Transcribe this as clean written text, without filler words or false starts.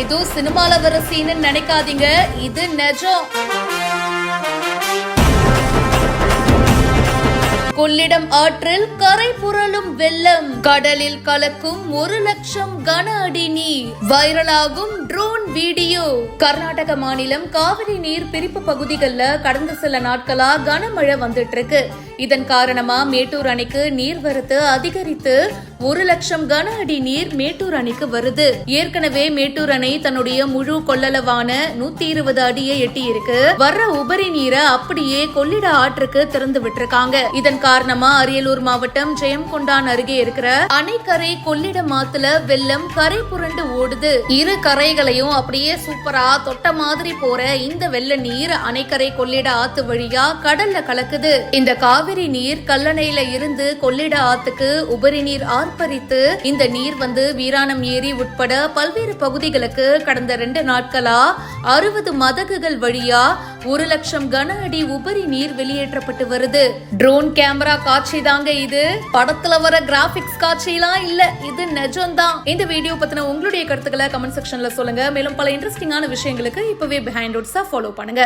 ஏதோ சினிமால வர சீன்னு நினைக்காதீங்க, இது நிஜம். கொள்ளிடம் ஆற்றில் கரை புரளும் வெள்ளம், கடலில் கலக்கும் 1,00,000 கன அடி நீர், வைரலாகும் ட்ரோன் வீடியோ. கர்நாடக மாநிலம் காவிரி நீர் பிரிப்பு பகுதிகளில் கடந்த சில நாட்களா கனமழை வந்துட்டு இருக்கு. இதன் காரணமா மேட்டூர் அணைக்கு நீர்வரத்து அதிகரித்து 1,00,000 கன அடி நீர் மேட்டூர் அணைக்கு வருது. ஏற்கனவே மேட்டூர் அணை தன்னுடைய முழு கொள்ளளவான 120 அடியை எட்டி இருக்கு. வர்ற உபரி நீரை அப்படியே கொள்ளிட ஆற்றுக்கு திறந்து விட்டுருக்காங்க. இதன் காரணமா அரியலூர் மாவட்டம் ஜெயங்கொண்டான் அருகே இருக்கிற அணைக்கரை கொள்ளிடம் ஆத்துல வெள்ளம் கரை புரண்டு ஓடுது. இரு கரைகளையும் அப்படியே சூப்பரா தொட்ட மாதிரி போற இந்த வெள்ள நீர் அணைக்கரை கொள்ளிட ஆத்து வழியா கடல்ல கலக்குது. இந்த காவிரி நீர் கல்லணையில இருந்து கொள்ளிட ஆத்துக்கு உபரி நீர் ஆர்ப்பரித்து இந்த நீர் வீராணம் ஏரி உட்பட பல்வேறு பகுதிகளுக்கு கடந்த 2 நாட்களா 60 மதகுகள் வழியா 1,00,000 கன அடி உபரி நீர் வெளியேற்றப்பட்டு வருது. ட்ரோன் கேமரா காட்சி தாங்க இது, படத்துல வர கிராபிக்ஸ் காட்சியெல்லாம் இல்ல, இது நிஜம்தான். இந்த வீடியோ பத்தின உங்களுடைய கருத்துக்களை கமெண்ட் செக்ஷன்ல சொல்லுங்க. மேலும் பல இன்ட்ரெஸ்டிங்கான விஷயங்களுக்கு இப்பவே பிஹைண்ட் ரூட்ஸை ஃபாலோ பண்ணுங்க.